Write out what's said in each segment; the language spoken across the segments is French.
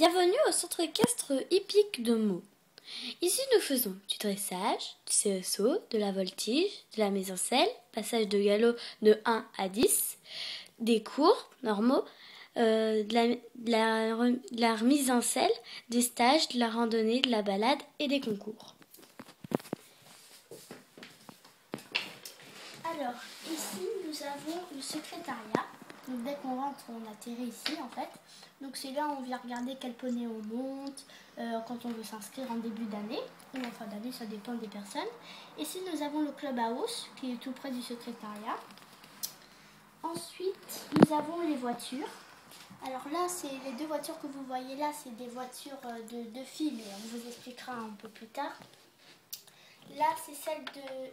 Bienvenue au centre équestre hippique de Meaux. Ici, nous faisons du dressage, du CSO, de la voltige, de la mise en selle, passage de galop de 1 à 10, des cours normaux, de la remise en selle, des stages, de la randonnée, de la balade et des concours. Alors, ici, nous avons le secrétariat. Donc, dès qu'on rentre, on atterrit ici, en fait. Donc, c'est là où on vient regarder quel poney on monte, quand on veut s'inscrire en début d'année, ou en fin d'année, ça dépend des personnes. Ici, nous avons le clubhouse, qui est tout près du secrétariat. Ensuite, nous avons les voitures. Alors là, c'est les deux voitures que vous voyez là, c'est des voitures de filles, mais on vous expliquera un peu plus tard. Là, c'est celle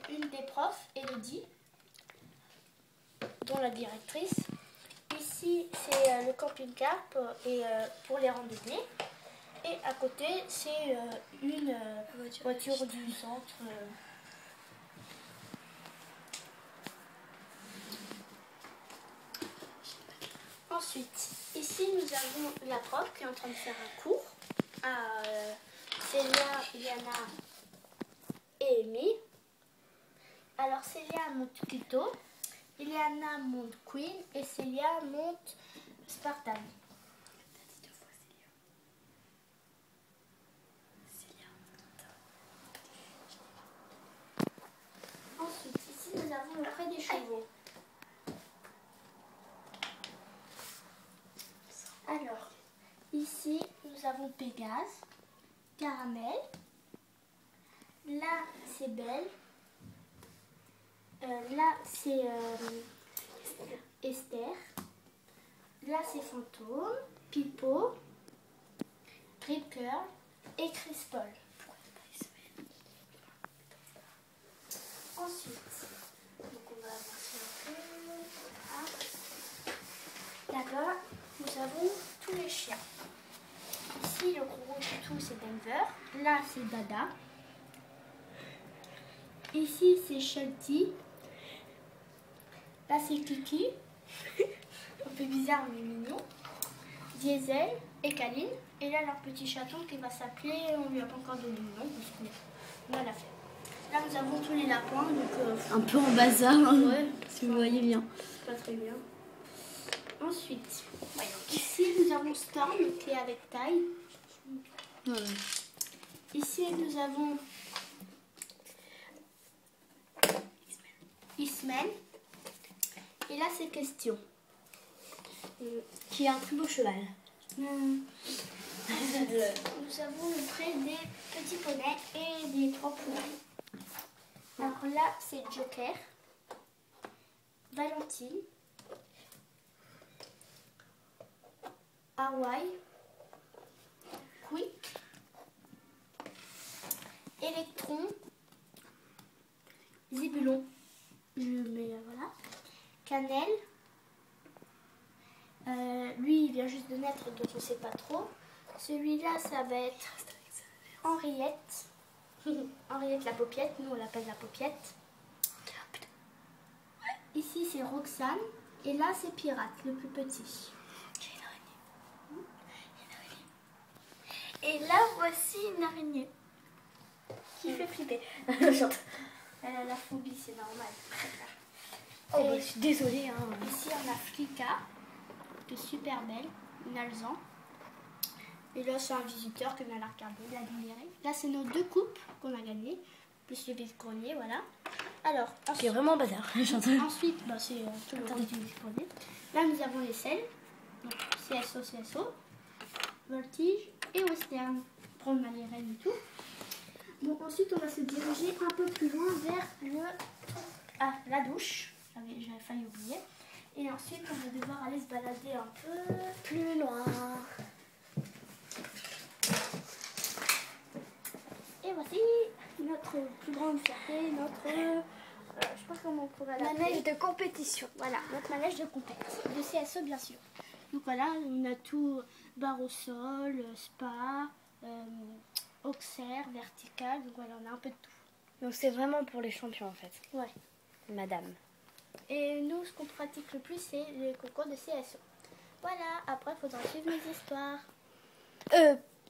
d'une des profs, Elodie, dont la directrice. Ici, c'est le camping-car pour les randonnées. Et à côté, c'est une voiture du centre. Ensuite, ici, nous avons la prof qui est en train de faire un cours à Célia, Yana et Amy. Alors, Célia monte Pluto, Iliana monte Queen et Célia monte Spartan. Ensuite, ici, nous avons le pré des chevaux. Alors, ici, nous avons Pégase, Caramel. Là, c'est Belle. Là, c'est Esther. Là, c'est Fantôme, Pipo, Rip Curl et Chris Paul. Ensuite, donc on va avancer un peu. Là-bas, nous avons tous les chiens. Ici, le gros du tout, c'est Denver. Là, c'est Dada. Ici, c'est Shelty. Là, c'est Kiki. Un peu bizarre, mais mignon. Diesel et Kaline. Et là, leur petit chaton qui va s'appeler, on lui a pas encore donné le nom parce qu'on l'a fait. Là, nous avons tous les lapins. Donc, Un peu en bazar, ouais, si vous voyez bien. pas très bien. Ensuite, ici, nous avons Storm qui est avec Taille. Voilà. Ici, nous avons Ismaël. Et là, c'est Question. Qui a un très beau cheval. Nous avons le près des petits poneys et des trois poneys. Alors là, c'est Joker, Valentine, Hawaii, Quick, Electron, Zébulon, voilà, Cannelle. Lui, il vient juste de naître, donc on ne sait pas trop. Celui-là, ça va être Henriette. Henriette la paupiette, nous on l'appelle la paupiette. Ici, c'est Roxane. Et là, c'est Pirate, le plus petit. Et là, voici une araignée qui fait flipper. Elle a la phobie, c'est normal. Oh, bah, je suis désolée. Hein. Ici, on a Frika, qui est super belle, une alezan. Et là, c'est un visiteur que vient la regarder, la admirer. Là, c'est nos deux coupes qu'on a gagnées, plus le vide-grenier, voilà. Alors, Qui est vraiment bazar. ensuite, bah, c'est tout le reste du vide-grenier. Là, nous avons les selles, donc CSO, voltige et western. Prendre ma lirène et tout. Bon, ensuite, on va se diriger un peu plus loin vers la douche. J'avais failli oublier. Et ensuite, on va devoir aller se balader un peu plus loin. Et voici notre plus grande fierté, notre, je sais pas comment on pourrait l'appeler. Manège de compétition. Voilà, notre manège de compétition, de CSE bien sûr. Donc voilà, on a tout, barre au sol, spa, auxerre, vertical, donc voilà, on a un peu de tout. Donc c'est vraiment pour les champions en fait. Ouais. Madame. Et nous, ce qu'on pratique le plus, c'est le concours de CSE. Voilà, après, il faudra suivre mes histoires.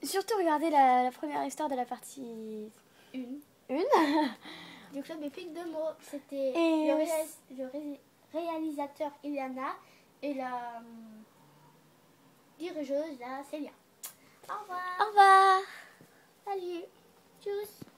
Surtout regardez la première histoire de la partie Une. 1. Du club épique de mots. C'était Et le réalisateur Iliana et la dirigeuse, la Célia. Au revoir. Au revoir. Salut. Tchuss.